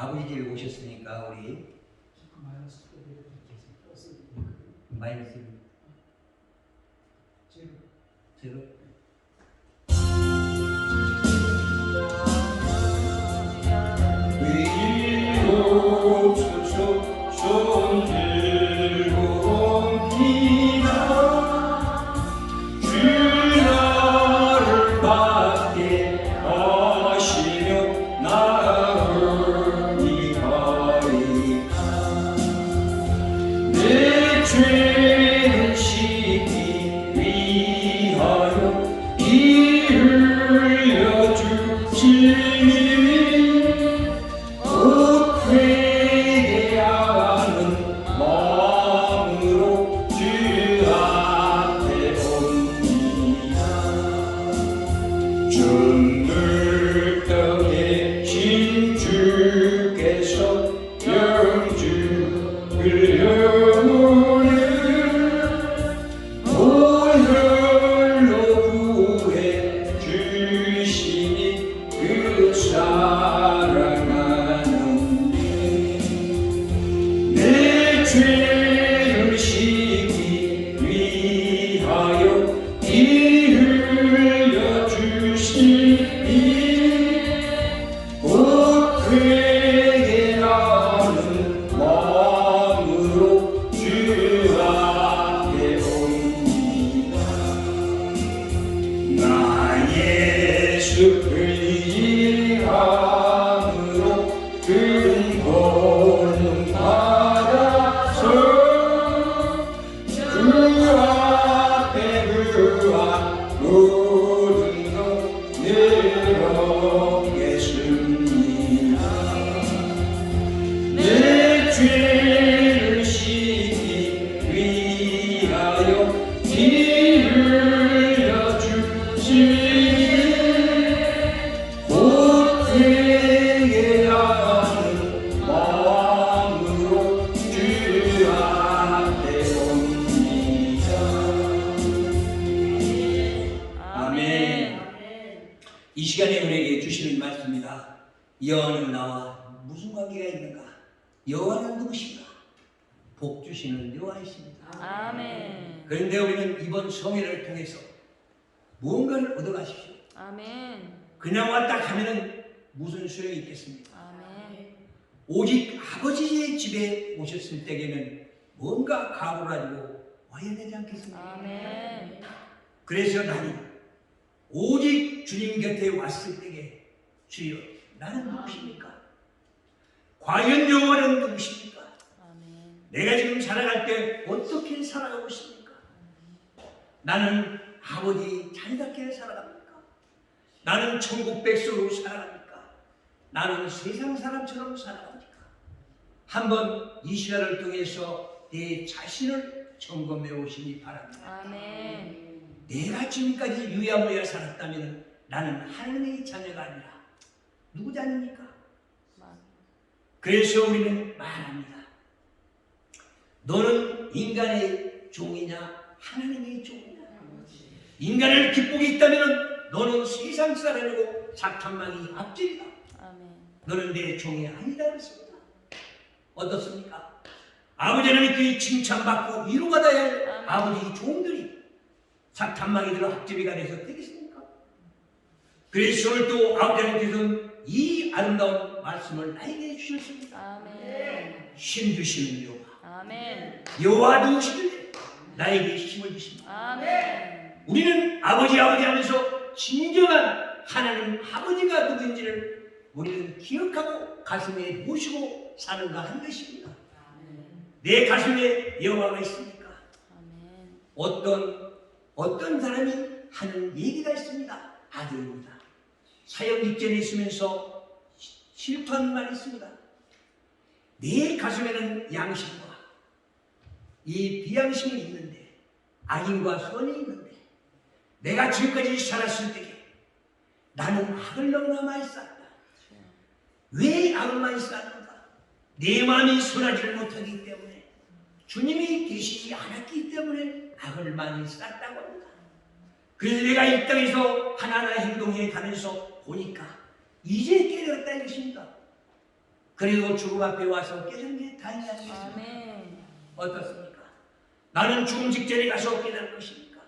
아버지 집에 오셨으니까 우리 마이너스 제로 이 시간에 우리에게 주시는 말씀입니다. 여호와는 나와 무슨 관계가 있는가? 여호와는 누구신가? 복 주시는 여호와이십니다. 아멘. 그런데 우리는 이번 성회를 통해서 무언가를 얻어가십시오. 아멘. 그냥 왔다 가면은 무슨 소용이 있겠습니까? 아멘. 오직 아버지의 집에 오셨을 때에는 뭔가 각오를 가지고 와야 되지 않겠습니까? 아멘. 그래서 나는 오직 주님 곁에 왔을 때에 주여 나는 누구십니까? 과연 여호와는 누구십니까? 아멘. 내가 지금 살아갈 때 어떻게 살아가고 있습니까? 나는 아버지 자녀답게 살아갑니까? 나는 천국 백성으로 살아갑니까? 나는 세상 사람처럼 살아갑니까? 한번 이 시간을 통해서 내 자신을 점검해 오시기 바랍니다. 아멘. 내가 지금까지 유야무야 살았다면 나는 하나님의 자녀가 아니라 누구 자녀입니까? 그래서 우리는 말합니다. 너는 인간의 종이냐 하나님의 종이냐? 인간을 기쁘게 있다면 너는 세상 사람이고 사탄망이 앞질이다. 너는 내 종이 아니다 그랬습니다. 어떻습니까? 아버지 하나님께 칭찬받고 위로받아야 할 아버지 종들이 사탄망이들 앞제비가 돼서 되겠습니까? 그래서 오늘 또 아버지 하나님께서는 이 아름다운 말씀을 나에게 주셨습니다. 아멘. 힘 주시는 여호와. 아멘. 여호와 누구시길래 나에게 힘을 주십니다. 아멘. 우리는 아버지 하면서 진정한 하나님 아버지가 누구인지를 우리는 기억하고 가슴에 모시고 사는가 한 것입니다. 내 가슴에 여호와가 있습니까? 어떤 사람이 하는 얘기가 있습니다. 아들입니다. 사역 직전에 있으면서 실토하는 말이 있습니다. 내 가슴에는 양심과 이 비양심이 있는데 악인과 선이 있는데 내가 지금까지 살았을 때에 나는 악을 너무나 많이 쌓았다. 왜 악을 많이 쌓았는가? 내 마음이 선하지를 못하기 때문에 주님이 계시지 않았기 때문에 악을 많이 쌓았다고 합니다. 그래서 내가 이 땅에서 하나하나 행동해 가면서 보니까 이제 깨달았다는 것입니다. 그리고 죽음 앞에 와서 깨닫는 게 다행이 아니겠습니까? 아멘. 어떻습니까? 나는 죽음 직전에 가서 깨달을 것입니까?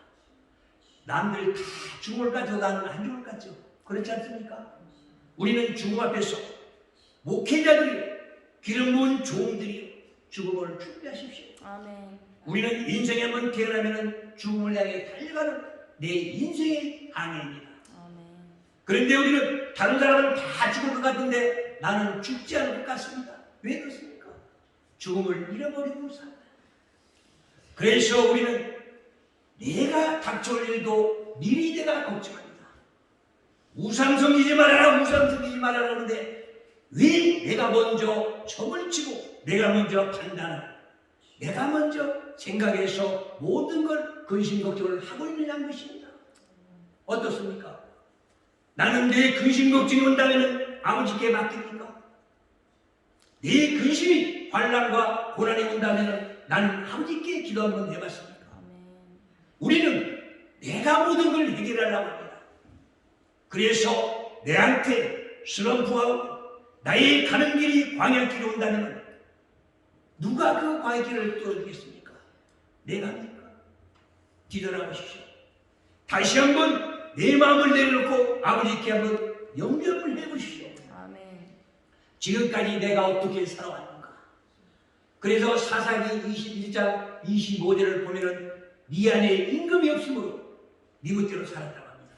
남들 다 죽을 가죠. 나는 안 죽을 가죠. 그렇지 않습니까? 우리는 죽음 앞에서 목회자들이요, 기름 부은 종들이요, 죽음을 준비하십시오. 아멘. 우리는 인생에 한번 태어나면 죽음을 향해 달려가는 내 인생의 항해입니다. 아멘. 그런데 우리는 다른 사람은 다 죽을 것 같은데 나는 죽지 않을 것 같습니다. 왜 그렇습니까? 죽음을 잃어버리고 산다. 그래서 우리는 내가 닥쳐올 일도 미리 내가 걱정합니다. 우상 섬기지 말아라, 우상 섬기지 말아라 하는데 왜 내가 먼저 점을 치고 내가 먼저 판단하고 내가 먼저 생각해서 모든 걸 근심 걱정을 하고 있느냐는 것입니다. 어떻습니까? 나는 내 근심 걱정이 온다면 아버지께 맡깁니까? 내 근심이 환난과 고난이 온다면 나는 아버지께 기도 한번 해봤습니까? 아멘. 우리는 내가 모든 걸 해결하려고 합니다. 그래서 내한테 슬럼프하고 나의 가는 길이 광야길이 온다면 누가 그 광야길을 뚫어주겠습니까? 내가 합니까? 뒤돌아보십시오. 다시 한번 내 마음을 내려놓고 아버지께 한번 영접을 해보십시오. 아멘. 지금까지 내가 어떻게 살아왔는가? 그래서 사사기 21장 25절을 보면은 네 안에 임금이 없으므로 네 멋대로 살았다고 합니다.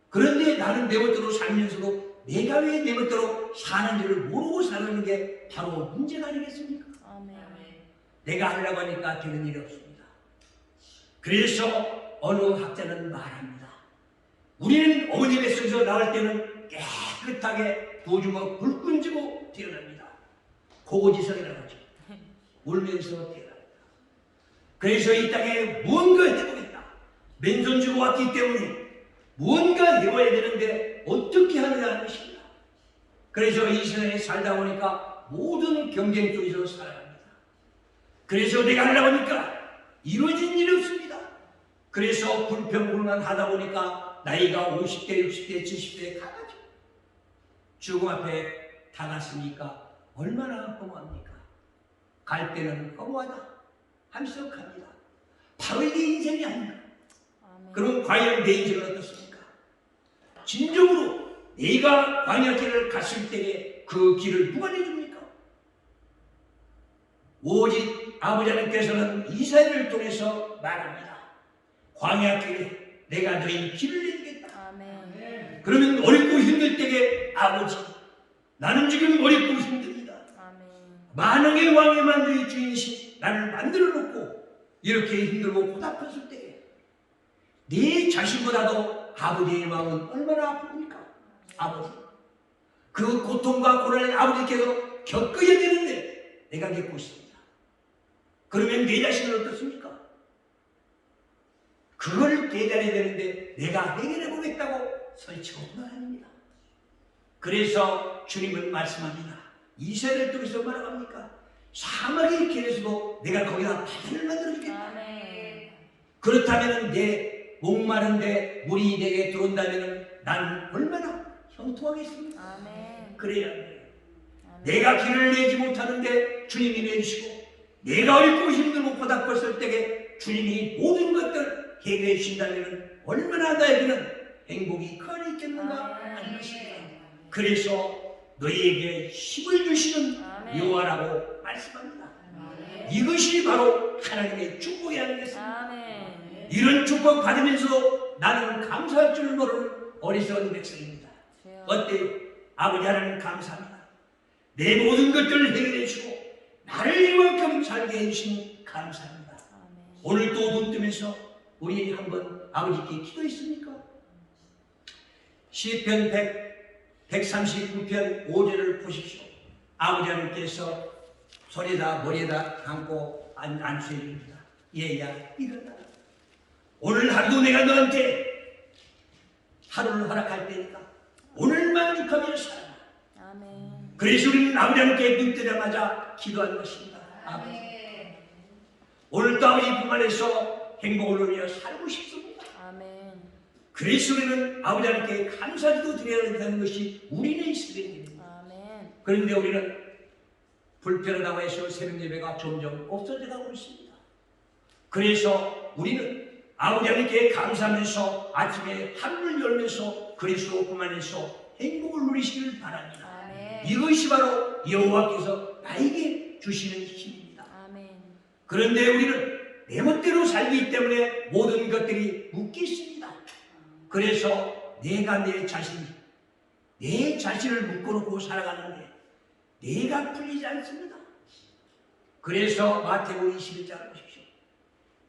그런데 나는 내 멋대로 살면서도 내가 왜 내 멋대로 사는지를 모르고 사는 게 바로 문제가 아니겠습니까? 아멘. 내가 하려고 하니까 되는 일이 없습니다. 그래서 어느 학자는 말합니다. 우리는 어머니 뱃속에서 나올 때는 깨끗하게 도주먹 불 끈지고 태어납니다. 고고지성이라고 하죠. 울면서 태어납니다. 그래서 이 땅에 무언가 해보겠다. 맨손 주고 왔기 때문에 무언가 해봐야 되는데 어떻게 하느냐 하는 것입니다. 그래서 이 세상에 살다 보니까 모든 경쟁 속에서 살아갑니다. 그래서 내가 하려고 하니까 이루어진 일이 없습니다. 그래서 불평불만하다 보니까 나이가 50대, 60대, 70대에 가가지고 죽음 앞에 다갔으니까 얼마나 허무합니까? 갈 때는 허무하다 하면서 갑니다. 바로 이게 인생이 아닌가? 아멘. 그럼 과연 내 인생은 어떻습니까? 진정으로 내가 광야길을 갔을 때에 그 길을 누가 내줍니까? 오직 아버지 하나님께서는 이사야를 통해서 말합니다. 광야길에 내가 너희 길을 내주겠다. 아멘. 그러면 어렵고 힘들 때에 아버지 나는 지금 어렵고 힘듭니다. 아멘. 만왕의 왕이 만드의 주인이신 나를 만들어 놓고 이렇게 힘들고 고달팠을 때에 네 자신보다도 아버지의 마음은 얼마나 아픕니까? 아버지 그 고통과 고난을 아버지께서 겪어야 되는데 내가 겪고 있습니다. 그러면 내 자신은 어떻습니까? 그걸 깨달아야 되는데 내가 해결해 보겠다고 설치고 말합니다. 그래서 주님은 말씀합니다. 이스라엘을 통해서 말합니까? 사막의 길에서도 내가 거기다 바다를 만들어주겠다. 아멘. 그렇다면 내 목마른데 물이 내게 들어온다면 나는 얼마나 형통하겠습니까? 아멘. 그래야 돼요. 아멘. 내가 길을 내지 못하는데 주님이 내주시고 내가 어렵고 힘들고 고달팠을 때에 주님이 모든 것들 해결해 주신다면 얼마나 나에게는 행복이 커 있겠는가 하는 것입니다. 그래서 너희에게 힘을 주시는 아멘. 여호와라고 말씀합니다. 아멘. 이것이 바로 하나님의 축복이 아니겠습니까? 아멘. 이런 축복 받으면서도 나는 감사할 줄 모르는 어리석은 백성입니다. 주여. 어때요? 아버지 하나님 감사합니다. 내 모든 것들을 해결해 주시고 나를 이만큼 살게 해주신 감사합니다. 아멘. 오늘 또 눈 뜨면서 우리 한번 아버지께 기도했습니까? 시편 139편 5절을 보십시오. 아버지 하나님께서 손에다 머리에다 감고 안수해 줍니다. 얘야 일어나. 오늘 하루도 내가 너한테 하루를 허락할 테니까 오늘 만족하며 살아. 아멘. 그래서 우리는 아버지 하나님께 눈 뜨자마자 기도하는 것입니다. 아버지 오늘도 아버지 분만에서 행복을 누리며 살고 싶습니다. 아멘. 그래서 우리는 아버지 하나님께 감사기도 드려야 된다는 것이 우리의 수련입니다. 아멘. 그런데 우리는 불편하다고 해서 새벽 예배가 점점 없어져 가고 있습니다. 그래서 우리는 아버지 하나님께 감사하면서 아침에 하루를 열면서 그리스도뿐만 해서 행복을 누리시기를 바랍니다. 아멘. 이것이 바로 여호와께서 나에게 주시는 힘입니다. 아멘. 그런데 우리는 내 멋대로 살기 때문에 모든 것들이 묶였습니다. 그래서 내가 내 자신을 묶어놓고 살아가는데 내가 풀리지 않습니다. 그래서 마태복음 21장을 보십시오.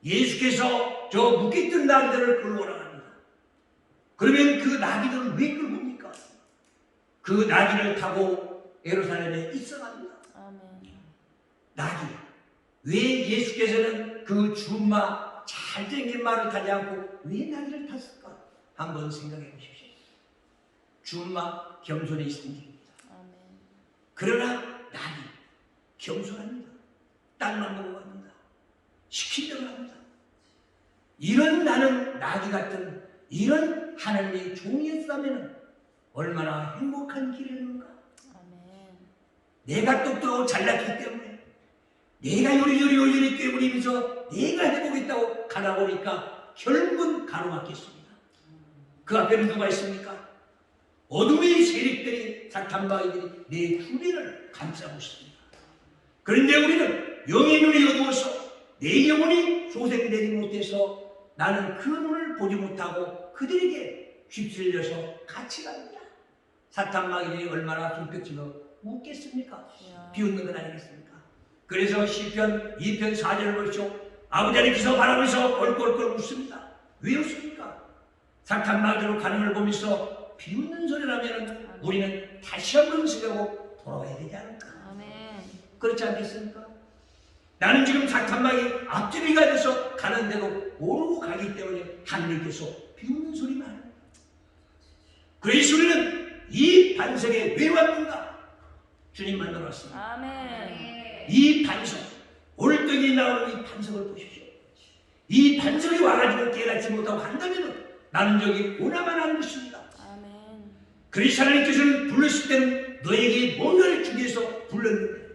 예수께서 저 묶였던 나귀들을 끌고 나갑니다. 그러면 그 나귀들은 왜 끌고 옵니까? 그 나귀를 타고 예루살렘에 있어갑니다. 아멘. 나귀. 왜 예수께서는 그 준마 잘생긴 말을 타지 않고 왜 나귀를 탔을까? 한번 생각해 보십시오. 준마 겸손이 생깁니다. 아멘. 그러나 나귀 겸손합니다. 땅만 보고 갑니다. 시킨 대로 합니다. 이런 나는 나귀 같은 이런 하나님의 종이었다면 얼마나 행복한 길이었는가. 아멘. 내가 똑똑하고 잘났기 때문에 내가 요리요리 꿰부리면서 내가 해보겠다고 가다 보니까 결국은 가로막혔습니다. 그 앞에는 누가 있습니까? 어둠의 세력들이 사탄마귀들이 내 주변을 감싸고 있습니다. 그런데 우리는 영의 눈이 어두워서 내 영혼이 소생되지 못해서 나는 그 눈을 보지 못하고 그들에게 휩쓸려서 같이 갑니다. 사탄마귀들이 얼마나 힘겹지만 웃겠습니까? 비웃는 건 아니겠습니까? 그래서 시편 2편 4절을 보시오. 아버지 하나님께서 바라보면서 꼴꼴꼴 웃습니다. 왜 웃습니까? 사탄마귀로 가는 걸 보면서 비웃는 소리라면 우리는 다시 한번 생각하고 돌아와야 되지 않을까? 아멘. 그렇지 않겠습니까? 나는 지금 사탄마귀 앞잡이가 돼서 가는데도 모르고 가기 때문에 하나님께서 비웃는 소리만 합니다. 그래서 우리는 이 반석에 왜 왔는가? 주님 만나러 왔습니다. 아멘. 이 반석, 올떡이 나오는 이 반석을 보십시오. 이 반석이 와가지고 깨닫지 못하고 간다면 나는 저기 오나만 하는 것입니다. 아멘. 그리스도 하나님께서는 불렀을 때는 너에게 뭔가를 주기 위해서 불렀는데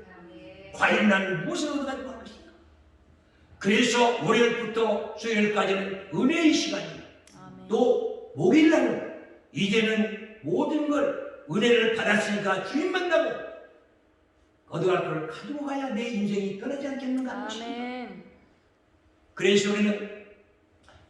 과연 나는 무엇을 얻어가지고 한 것인가? 그래서 월요일부터 수요일까지는 은혜의 시간입니다. 아멘. 또 목요일날은 이제는 모든 걸 은혜를 받았으니까 주님 만나고 얻어갈 걸 가지고 가야 내 인생이 떠나지 않겠는가 하는 것입니다. 아멘. 그래서 우리는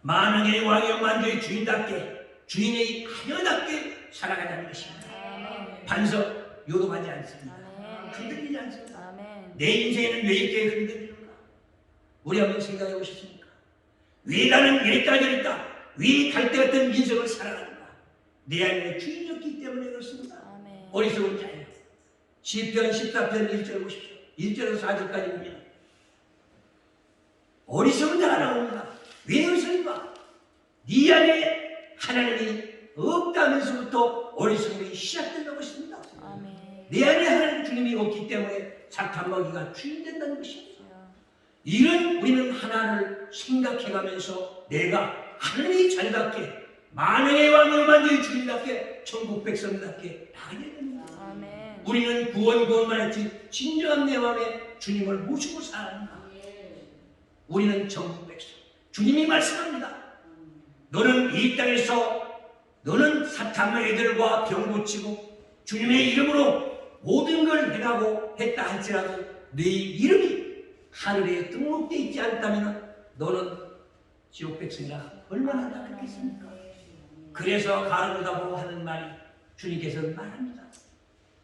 만왕의 왕이여 만주의 주인답게 주인의 하녀답게 살아가자는 것입니다. 아멘. 반석 요동하지 않습니다. 아멘. 흔들리지 않습니다. 아멘. 내 인생에는 왜 이렇게 흔들리는가? 우리 한번 생각해 보셨습니까? 왜 나는 이랬다 저랬다 왜 갈대 같은 인생을 살아가는가? 내 안에 주인이었기 때문에 그렇습니다. 아멘. 어리석은 자예요. 시편 14편 1절 보십시오. 1절에서 4절까지 보면 어리석은 자가 나옵니다. 왜 어리석은가? 네 안에 하나님이 없다면서부터 어리석음이 시작된다고 했습니다. 아멘. 내 안에 하나님 주님이 없기 때문에 사탄마귀가 주인된다는 것입니다. 주여. 이런 우리는 하나를 생각해가면서 내가 하나님의 자녀답게 만왕의 왕을 만든 주님답게 천국 백성답게 나가야 됩니다. 아멘. 우리는 구원만 했지 진정한 내 마음에 주님을 모시고 살아간다. 우리는 천국 백성. 주님이 말씀합니다. 너는 이 땅에서 너는 사탄마귀들과 병 고치고 주님의 이름으로 모든 걸 해가고 했다 할지라도 네 이름이 하늘에 등록되어 있지 않다면 너는 지옥 백성이라 얼마나 안타깝겠습니까? 그래서 가르다고 하는 말이 주님께서는 말합니다.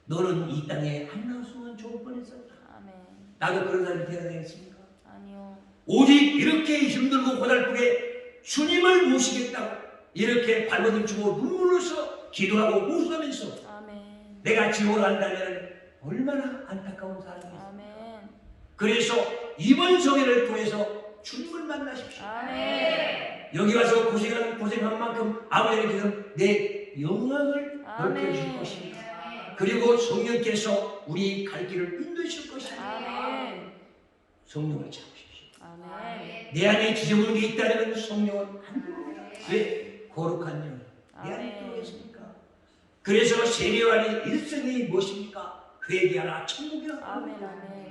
너는 이 땅에 안 나왔으면 좋을 뻔했었다. 아멘. 나도 그런 사람이 되어야 되겠습니까? 아니요. 오직 이렇게 힘들고 고달프게 주님을 모시겠다고 이렇게 발버둥 치고 눈물로서 기도하고 웃으면서 아멘. 내가 지옥을 간다면 얼마나 안타까운 사람이겠습니까? 아멘. 그래서 이번 성회를 통해서 주님을 만나십시오. 아멘. 여기 와서 고생한 만큼 아버지께서 내 영광을 넓혀주실 아멘. 것입니다. 그리고 성령께서 우리 갈 길을 인도하실 것입니다. 아멘. 성령을 잡으십시오. 아멘. 내 안에 지저분한 게 있다면 성령은 안 됩니다. 왜? 거룩한 영. 내 안에 아멘. 들어있습니까? 그래서 세례요한의 일성이 무엇입니까? 회개하라 천국이라. 아멘. 아멘.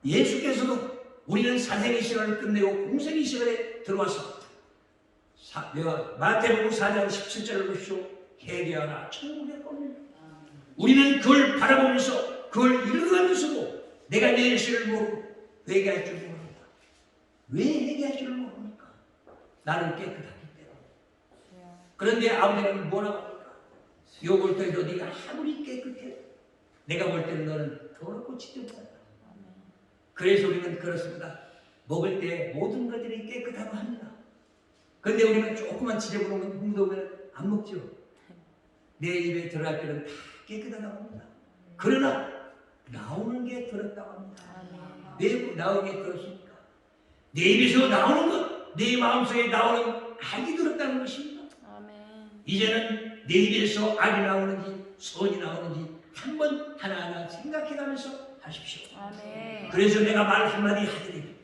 예수께서도 우리는 사생의 시간을 끝내고 공생의 시간에 들어와서 마태복음 4장 17절을 보십시오. 회개하라 천국의 겁니다. 우리는 그걸 바라보면서 그걸 읽어가면서도 내가 내 일시를 모르고 회개할 줄 모릅니다. 왜 회개할 줄 모릅니까? 나는 깨끗하기 때문에. 그런데 아버지는 뭐라고 합니까? 욕을 때도 네가 아무리 깨끗해 내가 볼 때는 너는 더럽고 지저분하다. 그래서 우리는 그렇습니다. 먹을 때 모든 것들이 깨끗하고 합니다. 그런데 우리는 조그만 지저분한 건 흉도면 안 먹죠. 내 입에 들어갈 때는 다 깨끗하다고 합니다. 그러나 나오는 게 더럽다고 합니다. 왜 나오는 게 더럽습니까? 내 입에서 나오는 것, 내 마음속에 나오는 악이 더럽다는 것입니다. 이제는 내 입에서 악이 나오는지 선이 나오는지 한번 하나하나 생각해가면서 하십시오. 그래서 내가 말 한마디 하더니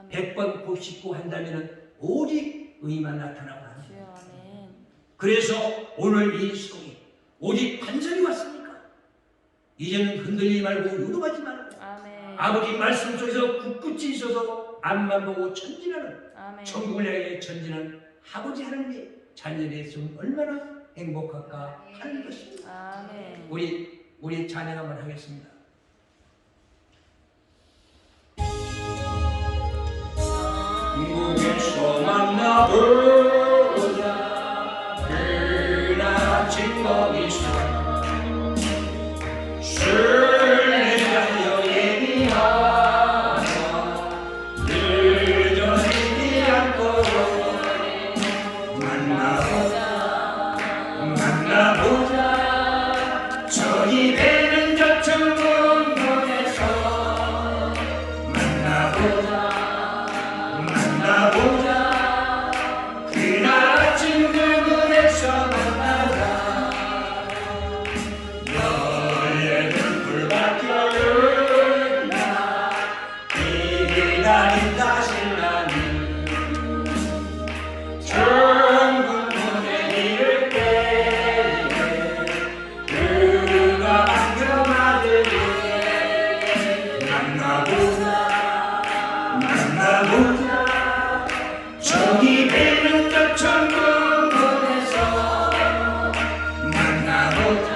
100번 곱씹고 한다면 오직 의만 나타나고 합니다. 그래서 오늘 이 성이 오직 반전이 왔습니까? 이제는 흔들리지 말고 요동하지 말고 아버지 말씀 속에서 굳굳이 있어서 앞만 보고 전진하는 천국을 향해 전진하는 아버지 하나님의 자녀의 있으면 얼마나 행복할까 하는 것입니다. 우리 찬양 한번 하겠습니다. 천국에서 만나보자 그날 아침 거기서 술래 달려 예비하라 늦어지지 않도록 만나보자 저희 배는 저 천국에서 만나보자 그날 아침 그분에서 만나자 너의 눈물 바뀌어준다 기다린다 신랑이 천국 문에 이를 때 그가 안겨맞으리 만나보자 저기 배는 저 천국문에서 만나보자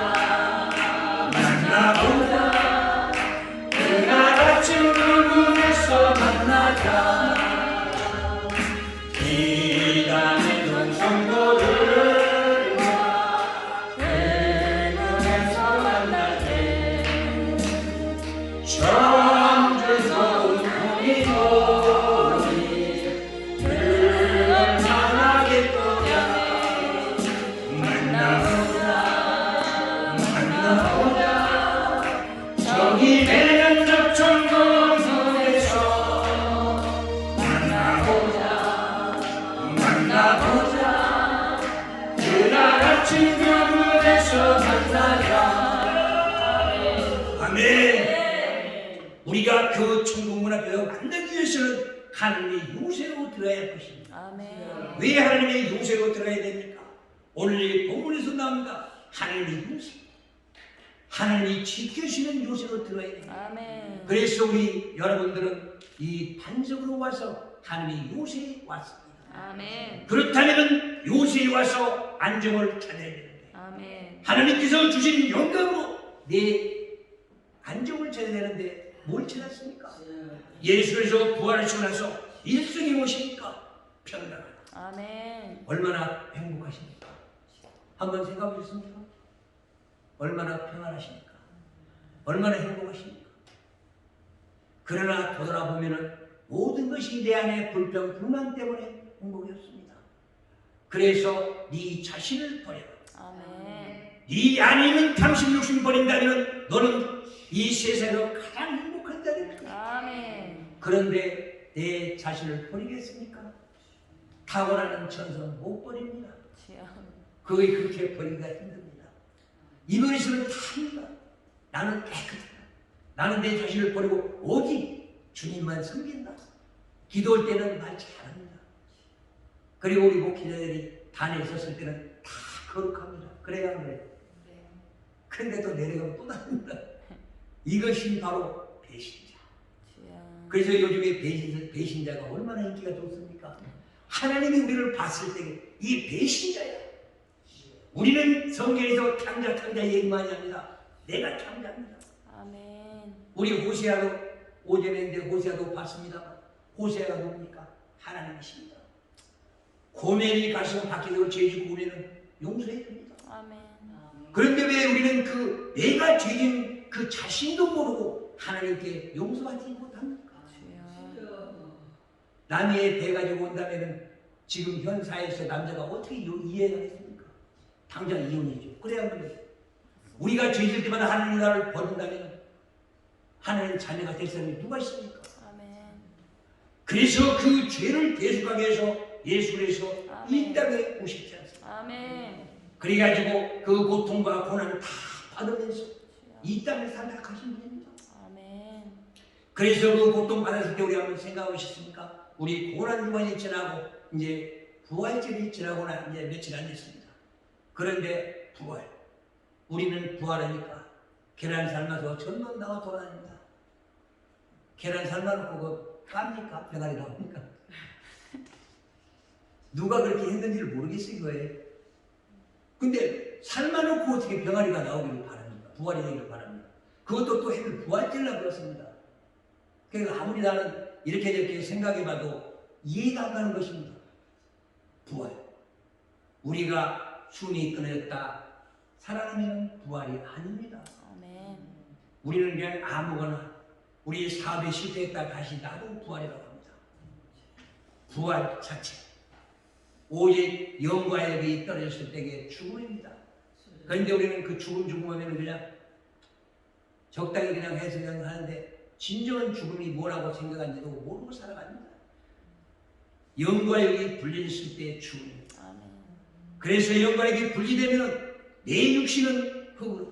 그날 아침 그분에서 만나자 기다리던 성도들과 그분에서 만날 때 점점 좋은 꿈이도 저기 배는 저 천국문에서 만나보자 그날 아침 그분에서 만나자. 아멘. 우리가 그 천국문 앞에서 만나기 위해서는 하나님의 요새로 들어야 할 것입니다. 왜 하나님의 요새로 들어야 됩니까? 오늘 이 본문에서 나옵니다. 하나님의 요새, 하나님이 지켜주시는 요새로 들어야 됩니다. 그래서 우리 여러분들은 이 반석으로 와서 하나님의 요새에 왔습니다. 그렇다면 요새에 와서 안정을 찾아야 되는데 하나님께서 주신 영감으로 내 안정을 찾아야 되는데 뭘 찾았습니까? 예수께서 부활하시고 나서 일생에 오시니까 평안하다. 얼마나 행복하십니까? 한번 생각해 보셨습니까? 얼마나 평안하십니까? 얼마나 행복하십니까? 그러나 돌아보면 모든 것이 내 안에 불평, 불만 때문에 행복이었습니다. 그래서 네 자신을 버려라. 네 안에 있는 탐심, 욕심 버린다면 너는 이 세상에서 가장 행복한 자리입니다. 그런데 내 자신을 버리겠습니까? 타고나는 천성은 못 버립니다. 그게 그렇게 버리기가 힘듭니다. 이번에서는 다 합니다. 나는 깨끗하다. 나는 내 자신을 버리고 오직 주님만 섬긴다. 기도할 때는 말 잘합니다. 그리고 우리 목회자들이 단에 있었을 때는 다 거룩합니다. 그래야 그래요. 그런데 또 내려가면 또 다릅니다. 이것이 바로 배신자. 주여. 그래서 요즘에 배신자가 얼마나 인기가 좋습니까? 하나님이 우리를 봤을 때 이 배신자야. 우리는 성경에서 창자 얘기 많이 합니다. 내가 창자입니다. 아멘. 우리 호세아도 오전에 이제 호세아도 봤습니다. 호세아가 누굽니까? 하나님이십니다. 고멜이 가시면 밖에서 죄 짓고 오면은 용서해 줍니다. 아멘. 그런데 왜 우리는 그 내가 죄진 그 자신도 모르고 하나님께 용서하지 못합니까? 주여. 남의 배 가지고 온다면은 지금 현 사회에서 남자가 어떻게 이해하겠습니까? 당장 이혼이죠. 그래야만 우리가 죄질 때마다 하나님 나라를 버린다면 하나님 자녀가 될 사람이 누가 있습니까? 아멘. 그래서 그 죄를 대속하기 위해서 예수께서 아멘. 이 땅에 오셨지 않습니까? 아멘. 그래가지고 그 고통과 고난을 다 받으면서 주여. 이 땅에 살다 가신 분입니다. 아멘. 그래서 그 고통 받았을 때 우리 한번 생각해 보셨습니까? 우리 고난 주간이 지나고 이제 부활절이 지나고 난 이제 며칠 안 됐습니다. 그런데 부활, 우리는 부활하니까 계란 삶아서 전문 나와 돌아다닙니다. 계란 삶아놓고 그거 깝니까? 병아리 나옵니까? 누가 그렇게 했는지를 모르겠어요, 그거예요. 근데 삶아놓고 어떻게 병아리가 나오기를 바랍니까? 부활이 되기를 바랍니다. 그것도 또 해를 부활절이라고 그렇습니다. 그러니까 아무리 나는 이렇게 저렇게 생각해봐도 이해가 안 가는 것입니다. 부활. 우리가 숨이 끊어졌다. 살아나면 부활이 아닙니다. 아멘. 우리는 그냥 아무거나 우리 사업에 실패했다 다시 나도 부활이라고 합니다. 부활 자체. 오직 영과 영이 떨어졌을 때의 죽음입니다. 그런데 우리는 그 죽으면 그냥 적당히 그냥 해서 그냥 하는데 진정한 죽음이 뭐라고 생각하는지도 모르고 살아갑니다. 영과 영이 분리됐을 때의 죽음입니다. 아멘. 그래서 영과 영이 분리되면 내 육신은 흙으로,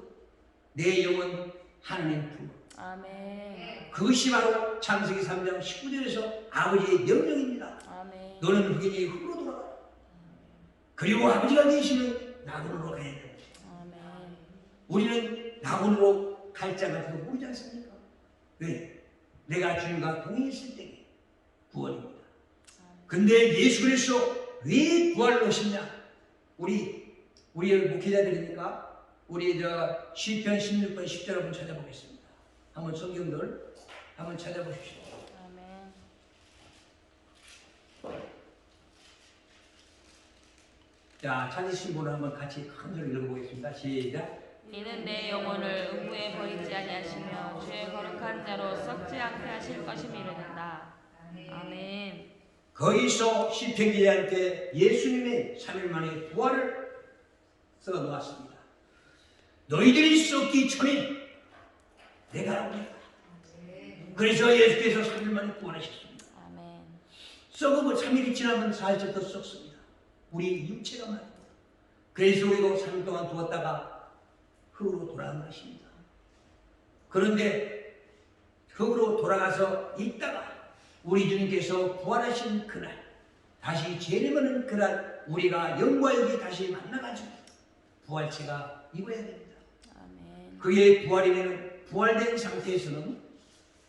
내 영은 하나님 품으로. 아멘. 그것이 바로 창세기 3장 19절에서 아버지의 명령입니다. 아멘. 너는 흑인이 흙으로 돌아가라. 그리고 아버지가 계시는 낙원으로 가야 됩니다. 아멘. 우리는 낙원으로 갈 자 같은 거 모르지 않습니까? 왜? 내가 주님과 동행했을 때 구원입니다. 근데 예수 그리스도 왜 부활을 오셨냐? 우리 목회자들이니까 우리 저 시편 16편 10절 한번 찾아보겠습니다. 한번 성경들 한번 찾아보십시오. 아멘. 자, 찾으신 분은 한번 같이 큰 소리 읽어보겠습니다. 시작. 이는 내 영혼을 음부에 버리지 아니하시며 주의 거룩한 자로 썩지 않게 하실 것이 미르는다. 아멘. 거기서 시편 기자한테 예수님의 3일 만에 부활을 써 놓았습니다. 너희들이 썩기 전에 내가 오리라. 그래서 예수께서 3일 만에 부활하셨습니다. 아멘. 썩으면 3일이 지나면 4일째 더 썩습니다. 우리 육체가 말입니다. 그래서 우리도 3일 동안 두었다가 흙으로 돌아간 것입니다. 그런데 흙으로 돌아가서 있다가 우리 주님께서 부활하신 그날, 다시 재림하는 그날 우리가 영과 영이 다시 만나가지고 부활체가 입어야 됩니다. 아멘. 그의 부활이면 부활된 상태에서는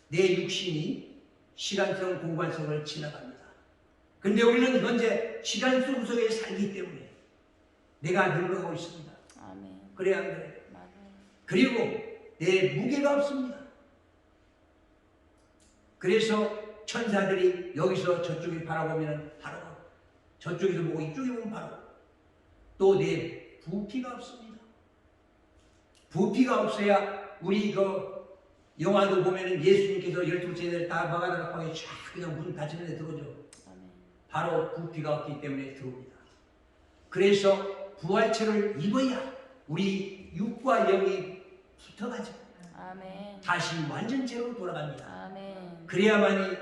내 육신이 시간성 공간성을 지나갑니다. 근데 우리는 현재 시간 속에 살기 때문에 내가 늙어가고 있습니다. 아멘. 그래야 안 그래요? 맞아요. 그리고 내 무게가 없습니다. 그래서 천사들이 여기서 저쪽을 바라보면 바로 저쪽에서 보고 이쪽에 보면 바로 또 내 부피가 없습니다. 부피가 없어야 우리 그 영화도 보면은 예수님께서 12제자들 다 막아다가 방에 쫙 그냥 문 닫히는 데 들어오죠. 아멘. 바로 부피가 없기 때문에 들어옵니다. 그래서 부활체를 입어야 우리 육과 영이 붙어가지고 아멘. 다시 완전체로 돌아갑니다. 아멘. 그래야만이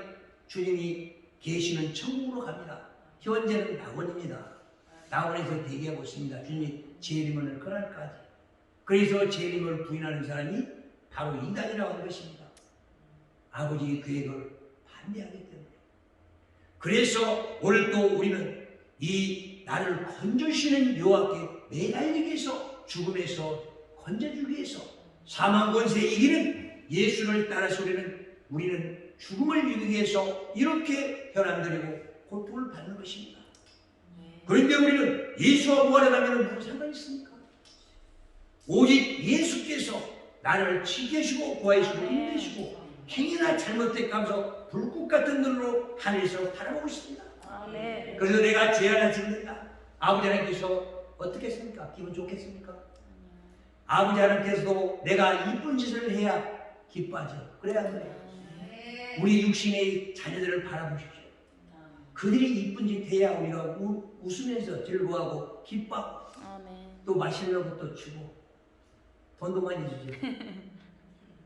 주님이 계시는 천국으로 갑니다. 현재는 낙원입니다. 낙원에서 대기하고 있습니다. 주님이 재림을 그날까지. 그래서 재림을 부인하는 사람이 바로 이단이라고 하는 것입니다. 아버지의 계획을 반대하기 때문에. 그래서 오늘 또 우리는 이 나를 건져주시는 여호와께 매달리기 위해서 죽음에서 건져주기 위해서 사망 권세 이기는 예수를 따라서 우리는 죽음을 이기기 위해서 이렇게 혈안드리고 고통을 받는 것입니다. 그런데 우리는 예수와 무관하다면 무슨 상관이 있습니까? 오직 예수께서 나를 지키시고 구하시고 힘내시고 행위나 잘못된 감서 불꽃 같은 눈으로 하늘에서 바라보고 있습니다. 아멘. 그래서 내가 죄 하나 짓는다. 아버지 하나님께서 어떻게 했습니까? 기분 좋겠습니까? 아버지 하나님께서도 내가 이쁜 짓을 해야 기뻐하죠. 그래야 안 그래요? 우리 육신의 자녀들을 바라보십시오. 그들이 이쁜 짓 해야 우리가 웃으면서 즐거워하고 기뻐하고 아멘. 또 마시려고 또 주고 돈도 많이 주죠.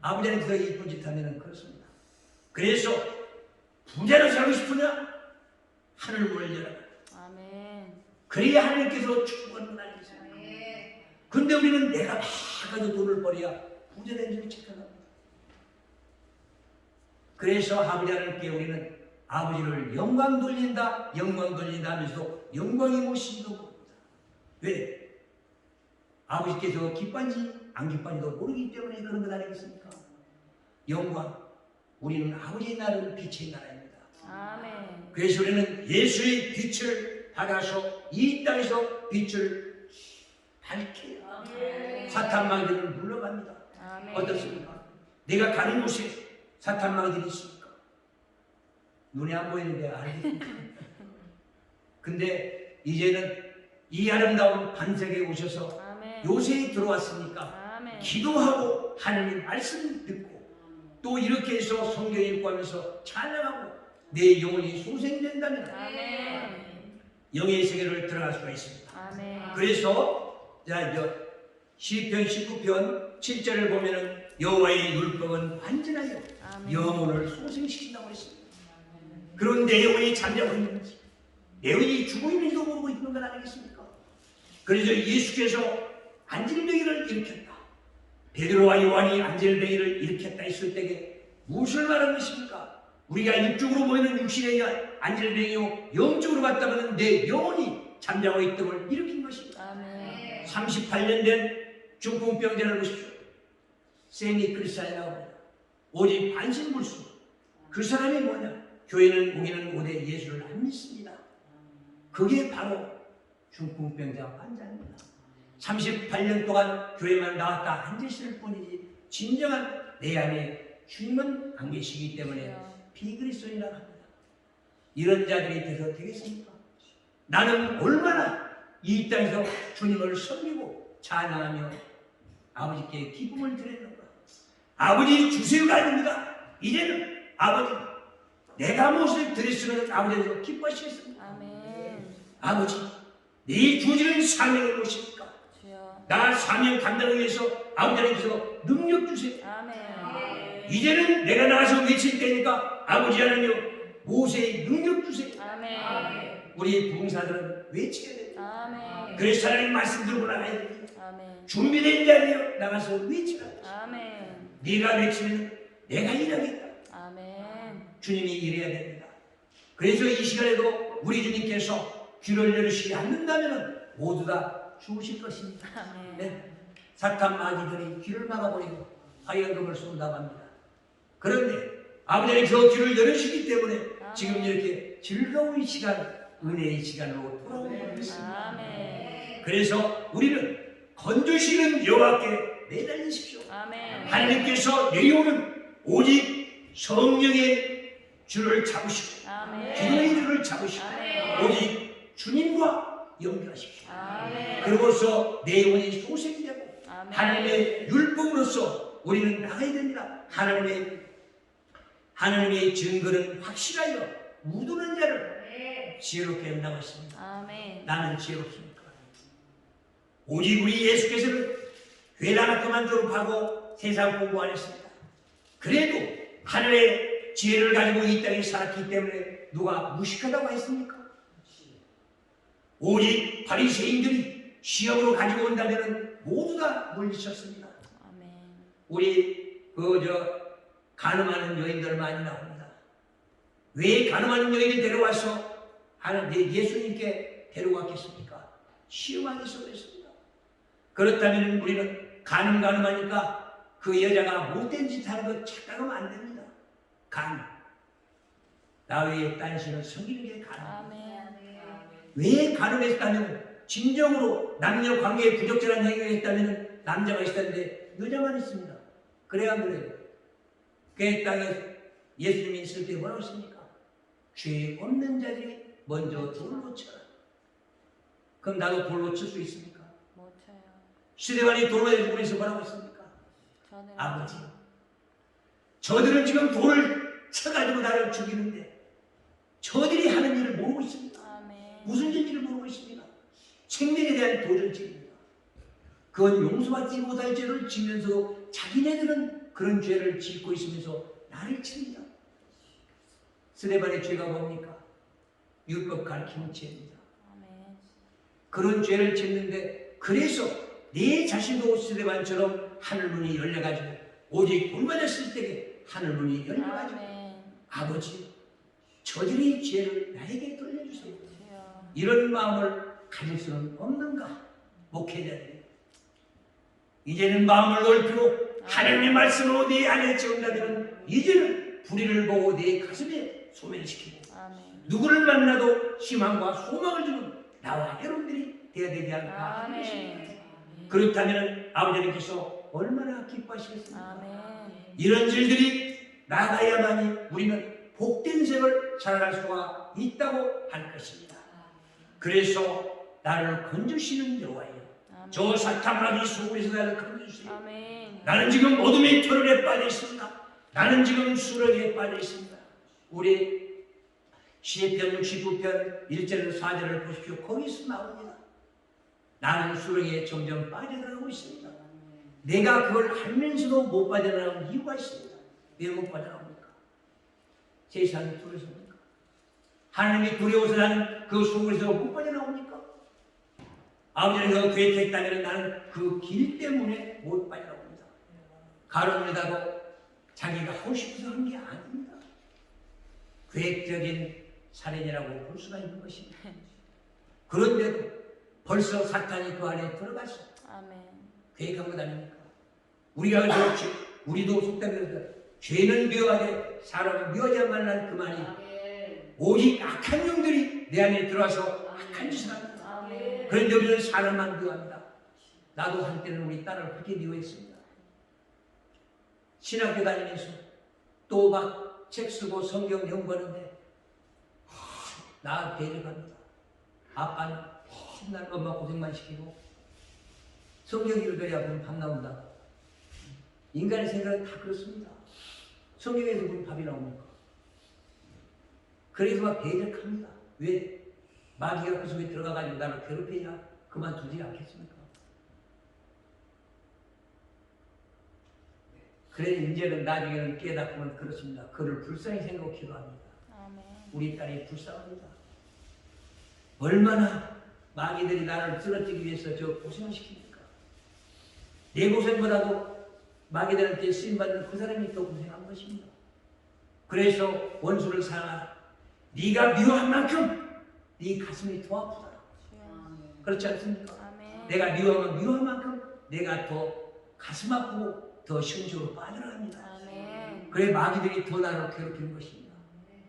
아버지 하나님께서 이쁜 짓 하면 그렇습니다. 그래서 부자로 살고 싶으냐? 하늘 문을 열어라. 아멘. 그래야 하나님께서 축복하는 날이 있어요. 근데 우리는 내가 막 가지고 돈을 벌어야 부자 되는 줄 착각합니다. 그래서 아버지 하나님께 우리는 아버지를 영광 돌린다 하면서 영광이 무엇인지도 모릅니다. 왜? 아버지께서 기뻐한지 안 기뻐한지도 모르기 때문에 그런 것 아니겠습니까? 영광, 우리는 아버지의 나라는 빛의 나라입니다. 아멘. 그래서 우리는 예수의 빛을 받아서 이 땅에서 빛을 밝혀요. 사탄 마귀를 물러갑니다. 아멘. 어떻습니까? 내가 가는 곳에 사탄 마귀들이 있습니까? 눈에 안 보이는데 알겠습니까? 근데 이제는 이 아름다운 반석에 오셔서 아멘. 요새에 들어왔으니까 아멘. 기도하고 하나님 말씀 듣고 또 이렇게 해서 성경 읽고 하면서 찬양하고 내 영혼이 소생된다면 아멘. 영의 세계를 들어갈 수가 있습니다. 아멘. 그래서 시편 19편 7절을 보면은 여호와의 율법은 완전하여 아멘. 영혼을 소생시킨다고 했습니다. 그런 내 영혼이 잠자고 있는지 내 영혼이 죽어 있는지도 모르고 있는 건 아니겠습니까? 그래서 예수께서 안질뱅이를 일으켰다. 베드로와 요한이 안질뱅이를 일으켰다 했을 때에 무엇을 말하는 것입니까? 우리가 육적으로 보이는 육신의 안질뱅이요 영적으로 봤다면 내 영혼이 잠자고 있음을 일으킨 것입니다. 아멘. 38년 된 중풍병자를 보십시오. 세미 크리스찬이라고 합니다. 오직 반신불수. 그 사람이 뭐냐? 교회는 오기는 오되 예수를 안 믿습니다. 그게 바로 중풍병자 환자입니다. 38년 동안 교회만 나왔다 앉으실 뿐이지 진정한 내 안에 주님은 안 계시기 때문에 비그리스도인이라고 합니다. 이런 자들이 돼서 되겠습니까? 나는 얼마나 이 땅에서 주님을 섬기고 찬양하며 아버지께 기쁨을 드렸는가. 아버지 주세요가 아닙니다. 이제는 아버지 내가 무엇을 드렸으면 아버지께서 기뻐하시겠습니다. 아멘. 아버지 네 주시는 사명을 무엇입니까? 주여. 나 사명 감당을 위해서 아버지께서 능력 주세요. 아멘. 이제는 내가 나가서 외칠 때니까 아버지 하나님 모세의 능력 주세요. 아멘. 우리 부흥사들은 외쳐야 됩니다. 아멘. 그래서 하나님 말씀 들고 나가야 됩니다. 아멘. 준비된 자리에 나가서 외치라. 아멘. 네가 외치면 내가 일하겠다. 아멘. 주님이 일해야 됩니다. 그래서 이 시간에도 우리 주님께서 귀를 열으시지 않는다면 모두 다 죽으실 것입니다. 아멘. 네. 사탄 마귀들이 귀를 막아버리고 화염금을 쏜다고 합니다. 그런데 아버지는 저 귀를 열으시기 때문에 지금 이렇게 즐거운 시간, 은혜의 시간으로 돌아오고 있습니다. 아멘. 그래서 우리는 건조시는 여호와께 매달리십시오. 아멘. 하나님께서 내려오는 오직 성령의 줄을 잡으시고 아멘. 기도의 줄을 잡으시고 아멘. 오직 주님과 연결하십시오. 아멘. 그러고서 내 영혼이 소생되고 아멘. 하나님의 율법으로서 우리는 나가야 됩니다. 하나님의 증거는 확실하여 묻는 자를 지혜롭게 한다고 했습니다. 아멘. 나는 지혜롭습니까? 오직 우리 예수께서는 회당학교만 졸업하고 세상 공부 안 했습니다. 그래도 하늘의 지혜를 가지고 이 땅에 살았기 때문에 누가 무식하다고 했습니까? 오직 바리새인들이 시험으로 가지고 온다면 모두 다 물리쳤습니다. 아멘. 우리 가늠하는 여인들 많이 나옵니다. 왜 가늠하는 여인을 데려와서 예수님께 데려왔겠습니까? 시험하기 위해서 그랬습니다. 그렇다면 우리는 가늠하니까 그 여자가 못된 짓 하는 거 착각하면 안 됩니다. 나 외에 딴 신을 섬기는 게 가늠. 왜 가늠했다면 진정으로 남녀 관계에 부적절한 행위를 했다면 남자가 있었는데 여자만 있습니다. 그래야 안 그래요? 그 땅에 예수님이 있을 때 뭐라고 했습니까? 죄 없는 자들이 먼저 돌로 쳐라. 그럼 나도 돌로 칠 수 있습니까? 못 쳐요. 스데반이 돌로 죽으면서 뭐라고 했습니까? 저는 아버지, 저들은 지금 돌을 쳐가지고 나를 죽이는데 저들이 하는 일을 모르고 있습니다. 아멘. 무슨 죄인지를 모르고 있습니다. 생명에 대한 도전죄입니다. 그건 용서받지 못할 죄를 지면서 자기네들은 그런 죄를 짓고 있으면서 나를 칩니다. 스데반의 죄가 뭡니까? 율법 가르치는 죄입니다. 아멘. 그런 죄를 짓는데 그래서 내 자신도 스데반처럼 하늘문이 열려가지고 오직 돌맞았을 때에 하늘문이 열려가지고 아멘. 아버지, 저들의 죄를 나에게 돌려주세요. 주여. 이런 마음을 가질 수는 없는가? 목회자들이 이제는 마음을 넓히고 하나님의 말씀으로 내 안에 채운다면 이제는 불의를 보고 내 가슴에 소멸시키고 아멘. 누구를 만나도 희망과 소망을 주는 나와 여러분들이 되어야 되지 않을까 하는 것입니다. 아멘. 그렇다면 아버지께서 얼마나 기뻐하시겠습니까? 아멘. 이런 일들이 나가야만이 우리는 복된 생을 살아갈 수가 있다고 할 것입니다. 그래서 나를 건져주시는 여호와여, 저 사탄마귀 속에서 나를 건져주시오. 아멘. 나는 지금 어둠의 터널에 빠져 있습니다. 나는 지금 수렁에 빠져 있습니다. 우리 시편 69편 1절에서 4절을 보십시오. 거기서 나옵니다. 나는 수렁에 점점 빠져들어가고 있습니다. 내가 그걸 알면서도 못 빠져나가는 이유가 있습니다. 왜 못 빠져나옵니까? 세상이 두려워서입니까? 하나님이 두려워서 나는 그 속에서 못 빠져나옵니까? 아버지는 그 계획했다면 나는 그 길 때문에 못 빠져나옵니다. 가론유다도 자기가 하고 싶어서 한 게 아닙니다. 계획적인 살인이라고 볼 수가 있는 것입니다. 그런데도 벌써 사탄이 그 안에 들어갔어. 아멘. 계획한 것 아닙니까? 우리가 그렇지, 우리도 속담에서 죄는 미워하되 사람은 미워하지 말라는 그 말이 오직 악한 영들이 내 안에 들어와서 악한 짓을 합니다. 아멘. 그런데 우리는 사람만 미워합니다. 나도 한때는 우리 딸을 그렇게 미워했습니다. 신학교 다니면서 또 막 책 쓰고 성경 연구하는데 나 배려합니다. 아빠는 맨날 엄마 고생만 시키고 성경 읽으랴 그럼 밥 나온다. 인간의 생각은 다 그렇습니다. 성경에서 무슨 밥이 나옵니까? 그래서 막 배려합니다. 왜? 마귀가 그 속에 들어가가지고 나를 괴롭혀야 그만두지 않겠습니까? 그래 이제는 나중에는 깨닫고는 그렇습니다. 그를 불쌍히 생각하고 기도합니다. 아멘. 우리 딸이 불쌍합니다. 얼마나 마귀들이 나를 쓰러뜨리기 위해서 저 고생을 시킵니까? 내 고생보다도 마귀들한테 쓰임받는 그 사람이 더 고생한 것입니다. 그래서 원수를 사랑하라. 네가 미워한 만큼 네 가슴이 더 아프다. 그렇지 않습니까? 아멘. 내가 미워하면 미워한 만큼 내가 더 가슴 아프고 더 시험적으로 빠져나갑니다. 아멘. 그래 마귀들이 더 나를 괴롭히는 것입니다.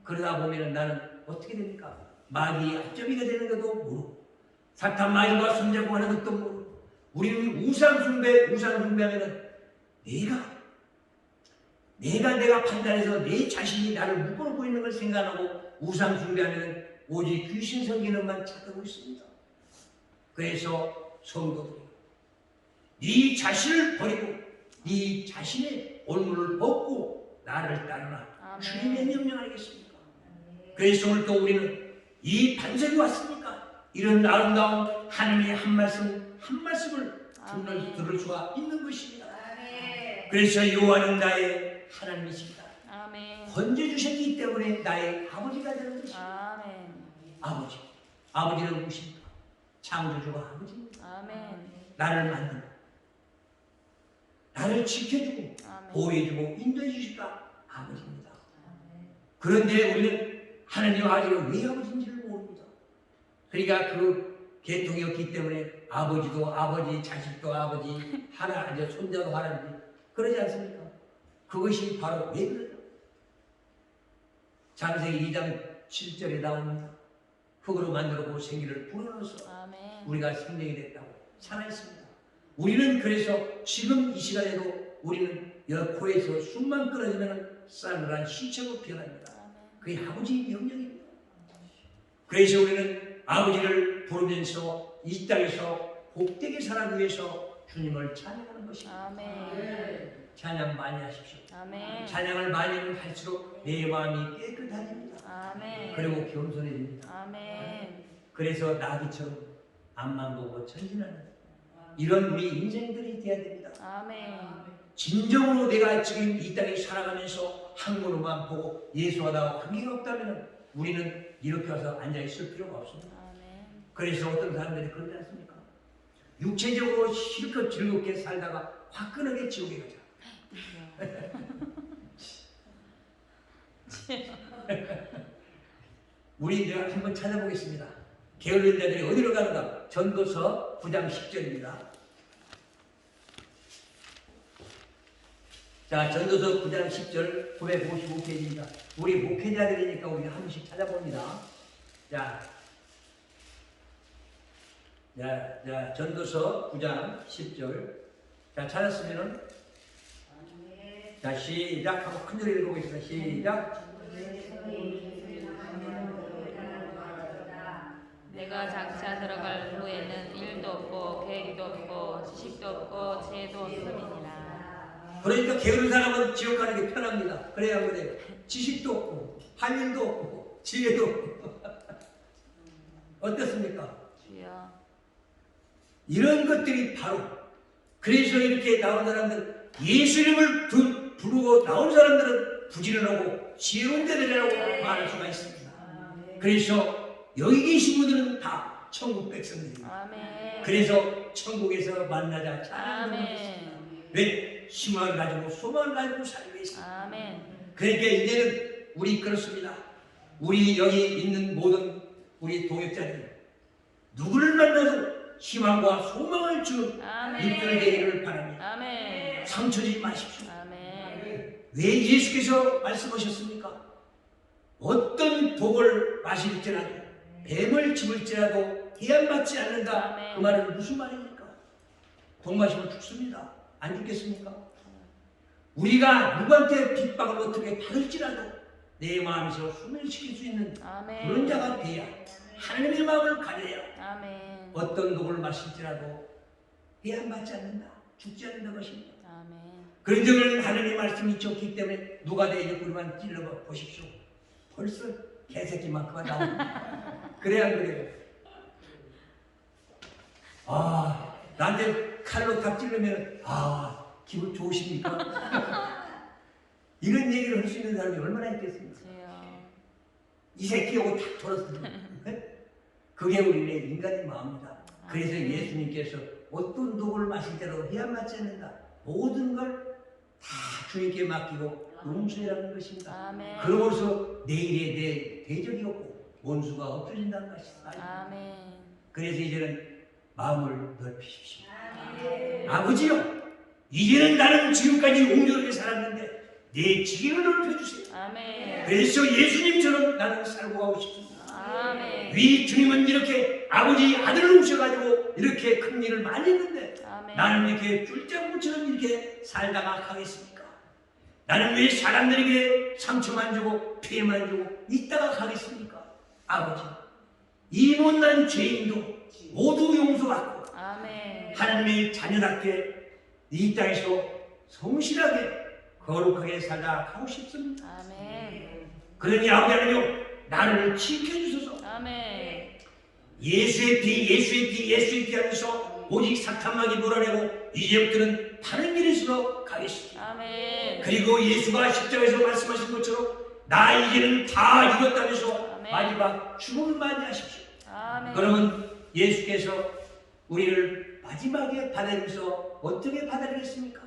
그러다 보면 나는 어떻게 됩니까? 마귀의 앞잡이가 되는 것도 모르고 사탄 마귀가 손잡고 하는 것도 모르고 우리는 우상숭배하면 내가 판단해서 내 자신이 나를 묶어놓고 있는 걸 생각하고 우상숭배하면 오직 귀신 섬기는만 찾고 있습니다. 그래서 성도들이 네 자신을 버리고 네 자신의 올무를 벗고 나를 따르라. 아멘. 주님의 명령 아니겠습니까? 그래서 오늘 또 우리는 이 반석이 왔으니까 이런 아름다운 하나님의 한 말씀을 아멘. 들을 수가 있는 것입니다. 아멘. 그래서 여호와는 나의 하나님이십니다. 아멘. 건져주셨기 때문에 나의 아버지가 되는 것입니다. 아멘. 아버지는 누구십니까? 창조주가 아버지입니다. 아멘. 나를 만들고 나를 지켜주고 아멘. 보호해주고 인도해주실까? 아버지입니다. 그런데 우리는 하나님 아버지가 왜 아버지인지를 모릅니다. 그러니까 그 계통이 없기 때문에 아버지도 아버지, 자식도 아버지, 이제 손자도 할아버지 그러지 않습니까? 그것이 바로 왜 그래요? 창세기 2장 7절에 나옵니다. 흙으로 만들고 생기를 불어넣어서 아멘. 우리가 생명이 됐다고 살아있습니다. 우리는 그래서 지금 이 시간에도 우리는 코에서 숨만 끊어지면 싸늘한 시체로 변합니다. 그게 아버지의 명령입니다. 그래서 우리는 아버지를 부르면서 이 땅에서 복되게 살아가기 위해서 주님을 찬양하는 것입니다. 아멘. 찬양 많이 하십시오. 아멘. 찬양을 많이 하면 할수록 내 마음이 깨끗해집니다. 아멘. 그리고 겸손해집니다. 아멘. 그래서 나비처럼 앞만 보고 전진하는 이런 우리 인생들이 되어야 됩니다. 아멘. 진정으로 내가 지금 이 땅에 살아가면서 항문으로만 보고 예수와 나와 관계가 없다면 우리는 이렇게 와서 앉아있을 필요가 없습니다. 아멘. 그래서 어떤 사람들이 그러지 않습니까? 육체적으로 실컷 즐겁게 살다가 화끈하게 지옥에 가자. 우리 이제 한번 찾아보겠습니다. 게을른 자들이 어디로 가는가? 전도서 9장 10절입니다. 자, 전도서 9장 10절 955페이지입니다. 우리 목회자들이니까 우리 한 번씩 찾아봅니다. 자, 전도서 9장 10절. 자, 찾았으면은 자, 시작하고 큰 소리를 읽어보겠습니다. 시작. 내가 장차 들어갈 후에는 일도 없고 계획도 없고 지식도 없고 지혜도 없음이니라. 그러니까 게으른 사람은 지옥 가는 게 편합니다. 그래야 그래요. 지식도 없고 할 일도 없고 지혜도 없고 어떻습니까? 주여. 이런 것들이 바로 그래서 이렇게 나온 사람들 예수 이름을 부르고 나온 사람들은 부지런하고 지혜로운 자들이라고 말할 수가 있습니다. 그래서 여기 계신 분들은 다 천국 백성들입니다. 아멘. 그래서 천국에서 만나자 찬양하는 것입니다. 아멘. 왜? 희망을 가지고 소망을 가지고 살고 있습니다. 아멘. 그러니까 이제는 우리 그렇습니다. 우리 여기 있는 모든 우리 동역자들 누구를 만나도 희망과 소망을 주는 일들 되기를 바랍니다. 아멘. 상처지 마십시오. 아멘. 왜 예수께서 말씀하셨습니까? 어떤 독을 마실지라도 뱀을 집을지라도 해안받지 않는다. 아멘. 그 말은 무슨 말입니까? 독 마시면 죽습니다. 안 죽겠습니까? 우리가 누구한테 핍박을 어떻게 받을지라도 내 마음에서 소멸시킬 수 있는 아멘. 그런 자가 돼야 하나님의 마음을 가져야 아멘. 어떤 독을 마실지라도 해안받지 않는다. 죽지 않는다 것입니다. 아멘. 그런 점을 하나님의 말씀이 좋기 때문에 누가 내 옆구리만 찔러봐 보십시오. 벌써 개새끼만큼만 나옵니다. 그래야 안 그래요? 아, 나한테 칼로 딱 찔르면 기분 좋으십니까? 이런 얘기를 할 수 있는 사람이 얼마나 있겠습니까? 주여. 이 새끼하고 탁 돌았습니다. 그게 우리의 인간의 마음입니다. 그래서 예수님께서 어떤 독을 마실 때로 해안맞지 않는다. 모든 걸 다 주님께 맡기고 용서해라는 것입니다. 아멘. 그러고서 내일에 내 대적이 없고 원수가 없어진다는 것입니다. 아멘. 그래서 이제는 마음을 넓히십시오. 아버지요, 이제는 나는 지금까지 옹졸하게 살았는데 내 지경을 넓혀주세요. 아멘. 그래서 예수님처럼 나는 살고 가고 싶습니다. 아멘. 위 주님은 이렇게 아버지 아들을 오셔가지고 이렇게 큰 일을 많이 했는데 아멘. 나는 이렇게 쫄장구처럼 이렇게 살다가 가겠습니까? 나는 왜 사람들에게 상처만 주고 피해만 주고 있다가 가겠습니까? 아버지, 이 못난 죄인도 모두 용서받고 아멘. 하나님의 자녀답게 이 땅에서 성실하게 거룩하게 살다 가고 싶습니다. 아멘. 그러니 아버지 하나님 나를 지켜주소서. 아멘. 예수의 피 하면서 오직 사탄막이 몰아내고 이제부터는 다른 길에서 가겠습니다. 아멘. 그리고 예수가 십자가에서 말씀하신 것처럼 나 이제는 다 이뤘다면서 아멘. 마지막 죽음을 맞이하십시오. 아멘. 그러면 예수께서 우리를 마지막에 받아들여서 어떻게 받아들였습니까?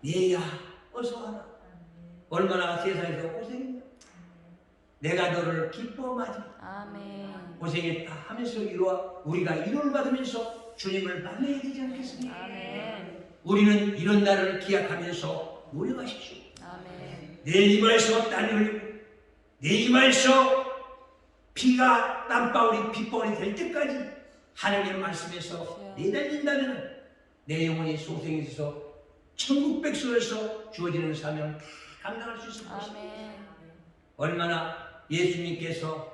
얘야 어서 와라. 얼마나 세상에서 고생했냐. 내가 너를 기뻐하지. 아멘. 고생했다 하면서 우리가 위로를 받으면서 주님을 만나야 되지 않겠습니까? 아멘. 우리는 이런 날을 기약하면서 노력하십시오. 아멘. 내 이마에서 땀이 흘리고 내 이마에서 피가 땀방울이 핏방울이 될 때까지 하나님의 말씀에서 내달린다면 내 영혼이 소생에 있어서 천국 백성에서 주어지는 사명 다 감당할 수 있을 것입니다. 아멘. 얼마나 예수님께서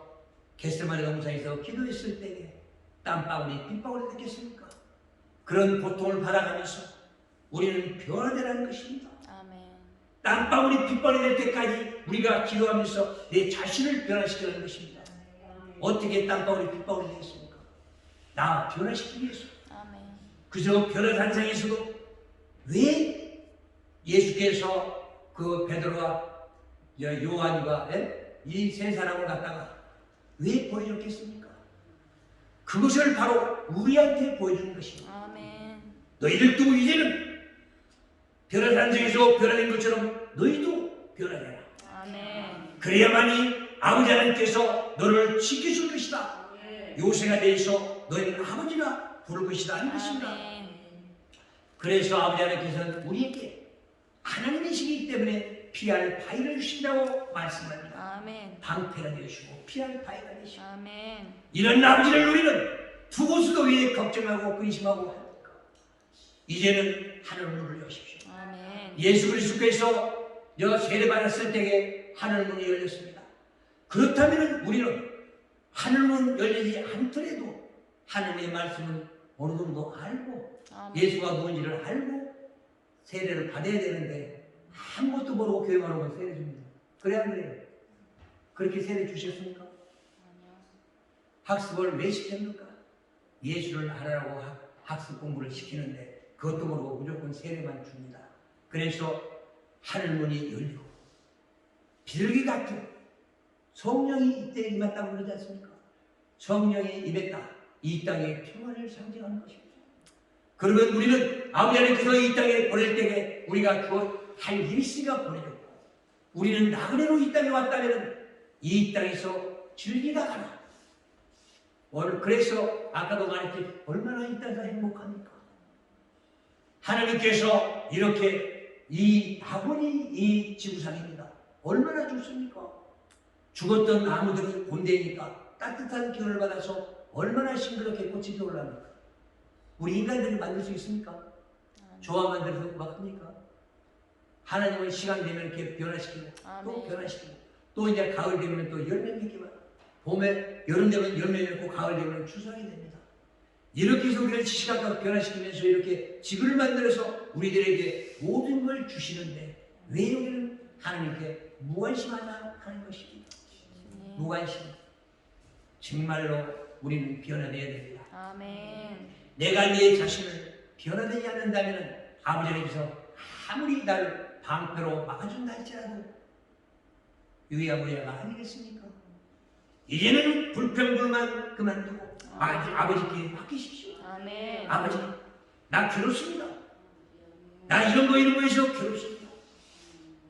겟세마네 동산에서 기도했을 때에 땀방울이 핏방울이 됐겠습니까? 그런 고통을 받아가면서 우리는 변화되라는 것입니다. 아멘. 땀방울이 핏방울이 될 때까지 우리가 기도하면서 내 자신을 변화시키는 것입니다. 어떻게 땀방울이 핏방울이 되겠습니까? 나 변화시키기 위해서. 아멘. 그저 변화단상에서도 왜 예수께서 그 베드로와 요한과 이 세 사람을 갖다가 왜 보여줬겠습니까? 그것을 바로 우리한테 보여주는 것입니다. 아멘. 너희들도 이제는 변화단상에서 변화된 것처럼 너희도 변화되라. 아멘. 그래야만이 아버지 하나님께서 너를 지켜줄 것이다. 요새가 대해서 너희는 아버지라 부를 것이다 하는 것입니다. 아멘. 그래서 아버지 하나님께서는 우리에게 하나님이시기 때문에 피할 바위를 주신다고 말씀합니다. 아멘. 방패가 되시고 피할 바위가 되시고 아멘. 이런 아버지를 우리는 두고서도 왜 걱정하고 근심하고 합니까? 이제는 하늘문을 여십시오. 아멘. 예수 그리스도께서 세례받았을 때에 하늘문이 열렸습니다. 그렇다면 우리는 하늘문 열리지 않더라도 하나님의 말씀은 어느 정도 알고 아멘. 예수가 누군지를 알고 세례를 받아야 되는데 아무것도 모르고 교회만 오면 세례 줍니다. 그래 안 그래요? 그렇게 세례 주셨습니까? 학습을 왜 시켰는가? 예수를 알아라고 학습 공부를 시키는데 그것도 모르고 무조건 세례만 줍니다. 그래서 하늘문이 열리고 비둘기 같은 성령이 이때 임했다고 그러지 않습니까? 성령이 임했다. 이 땅의 평안을 상징하는 것입니다. 그러면 우리는 아버지 하나님께서 이 땅에 보낼 때에 우리가 그 할 일이 있으니까 보내줬고 우리는 나그네로 이 땅에 왔다면 이 땅에서 즐기다 가라. 그래서 아까도 말했지 얼마나 이 땅에서 행복합니까? 하나님께서 이렇게 이 다분히 이 지구상입니다. 얼마나 좋습니까? 죽었던 나무들이 온대니까 따뜻한 기운을 받아서 얼마나 싱그럽게 꽃이 피어올랍니까? 우리 인간들이 만들 수 있습니까? 조화 만들어서 막 합니까? 하나님은 시간 되면 이렇게 변화시키고 또 변화시키고 또 이제 가을 되면 또 열매 맺기만 봄에 여름 되면 열매 맺고 가을 되면 추석이 됩니다. 이렇게 해서 우리를 시시각각 변화시키면서 이렇게 지구를 만들어서 우리들에게 모든 걸 주시는데 왜 우리는 하나님께 무관심하냐 하는 것입니다. 무관심. 정말로 우리는 변화되어야 됩니다. 아멘. 내가 내 자신을 변화되지 않는다면 아버지 하나님께서 아무리 날 방패로 막아준다 할지라도 유야무야가 아니겠습니까? 이제는 불평불만 그만두고 아버지께 맡기십시오. 아멘. 아버지, 나 괴롭습니다. 나 이런 거 해서 괴롭습니다.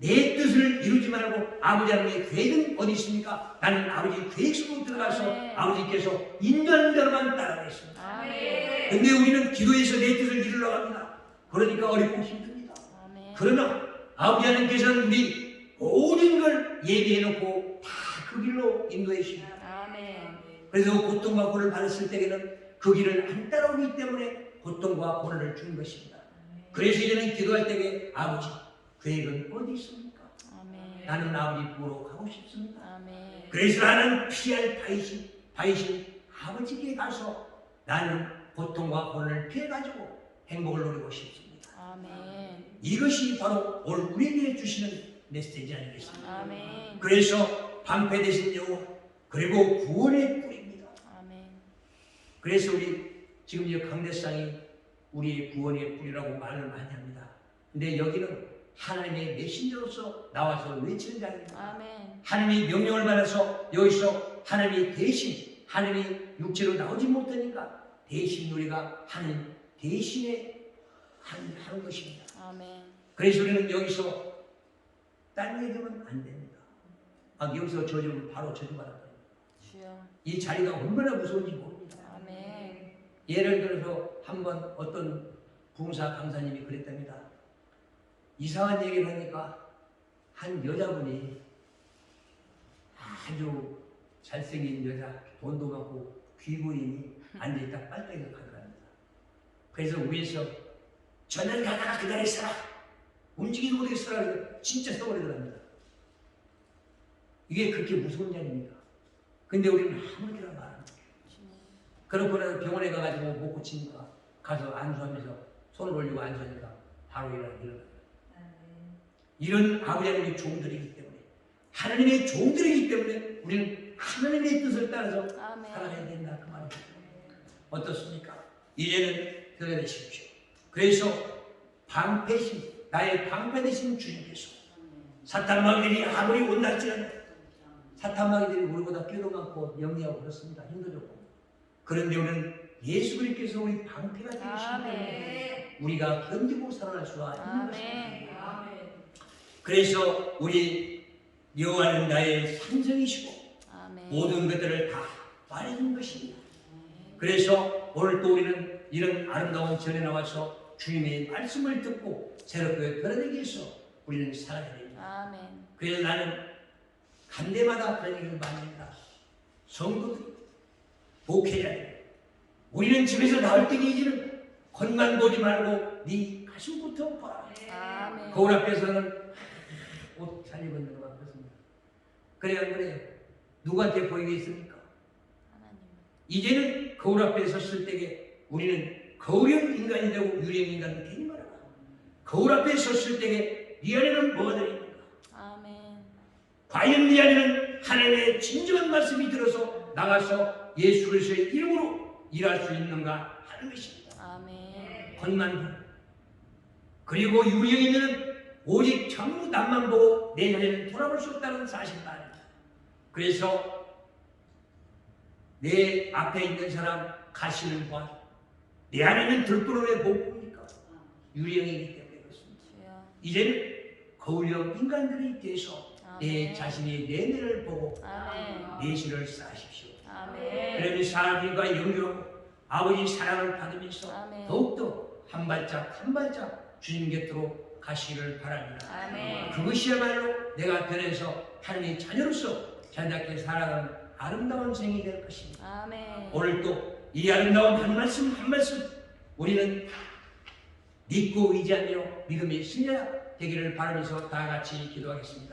내 뜻을 이루지 말고 아버지 하나님의 계획은 어디 있습니까? 나는 아버지 계획 속으로 들어가서 아버지께서 인도하는 대로만 따라가겠습니다. 아멘. 근데 우리는 기도해서 내 뜻을 이루려고 합니다. 그러니까 어렵고 힘듭니다. 아멘. 그러나 아버지 하나님께서는 우리 모든 걸 예비해놓고 다 그 길로 인도해 주십니다. 아멘. 그래서 고통과 고난을 받았을 때에는 그 길을 안 따라오기 때문에 고통과 고난을 준 것입니다. 그래서 이제는 기도할 때에 아버지 계획은 어디 있습니까? 아멘. 나는 아버지 보러 가고 싶습니다. 아멘. 그래서 나는 피할 바이신 아버지께 가서 나는 고통과 고난을 피해가지고 행복을 누리고 싶습니다. 아멘. 이것이 바로 오늘 우리에게 주시는 메시지 아니겠습니까? 아멘. 그래서 방패 되신 여호와 그리고 구원의 뿌리입니다. 아멘. 그래서 우리 지금 이 강대상이 우리의 구원의 뿌리라고 말을 많이 합니다. 근데 여기는 하나님의 메신저로서 나와서 외치는 자입니다. 아멘. 하나님이 명령을 받아서 여기서 하나님이 대신 하나님이 육체로 나오지 못하니까 대신 우리가 하는 대신에 하는 것입니다. 아멘. 그래서 우리는 여기서 딴 얘기하면 안 됩니다. 여기서 저주면 바로 저주받았다. 주여. 이 자리가 얼마나 무서운지 모릅니다. 아멘. 예를 들어서 한번 어떤 부흥사 강사님이 그랬답니다. 이상한 얘기를 하니까 한 여자분이 아주 잘생긴 여자, 돈도 많고 귀부인이 앉아있다 빨대가 가더랍니다. 그래서 위에서 저는 가다가 그 자리에 서라, 움직이지 못하게 서라, 그래서 진짜 서버리더랍니다. 이게 그렇게 무서운 자리입니까? 근데 우리는 아무렇게나 말합니다. 그렇고 나서 병원에 가가지고 못 고치니까 가서 안수하면서 손을 올리고 안수하니까 바로 일어나요. 이런 아버지 하나님의 종들이기 때문에, 하나님의 종들이기 때문에 우리는 하나님의 뜻을 따라서 아멘. 살아가야 된다, 그 말입니다. 어떻습니까? 이제는 들어내십시오. 그래서 방패신, 나의 방패 되신 주님께서 사탄마귀들이 아무리 온날지라도, 사탄마귀들이 우리보다 꾀도 많고 영리하고 그렇습니다. 힘도 좋고. 그런데 우리는 예수 그리스도께서 우리 방패가 되시기 때문에 우리가 견디고 살아날 수가 있는 것입니다. 그래서 우리 여호와는 나의 산성이시고 모든 것들을 다 말해준 것입니다. 그래서 오늘 또 우리는 이런 아름다운 전에 나와서 주님의 말씀을 듣고 새롭게 변화되기 위해서 우리는 살아야 됩니다. 그래서 나는 간 데마다 그런 얘기를 많이 합니다. 성도들이 목회자들, 우리는 집에서 나올 때 이제는 겉만 보지 말고 네 가슴부터 봐. 거울 앞에서는 옷 잘 입은 것만 그렇습니다. 그래요, 안 그래요? 누구한테 보이겠습니까? 이제는 거울 앞에 섰을 때에 우리는 거울형 인간이 되고 유령 인간이 되지 말아라. 거울 앞에 섰을 때에 네 안에는 뭐가 들어있는가? 과연 네 안에는 하나님의 진정한 말씀이 들어서 나가서 예수 그리스도의 이름으로 일할 수 있는가 하는 것입니다. 겉만 보고. 그리고 유령이면 오직 전부 남만 보고 내 자신을 돌아볼 수 없다는 사실을 압니다. 그래서 내 앞에 있는 사람 가시는 봐. 내 안에는 들끓어왜 못 봅니까? 유령이기 때문에 그렇습니다. 이제는 거울형 인간들이 돼서 내 자신의 내면을 보고 내실을 쌓으십시오. 그러면 사람들과 연결하고 아버지 사랑을 받으면서 더욱더 한 발짝 한 발짝 주님 곁으로 가시기를 바랍니다. 그것이야말로 내가 변해서 하나님의 자녀로서 자녀답게 살아가는 아름다운 생이 될 것입니다. 오늘도 이 아름다운 한 말씀 한 말씀 우리는 믿고 의지하며 믿음의 신뢰 되기를 바라면서 다 같이 기도하겠습니다.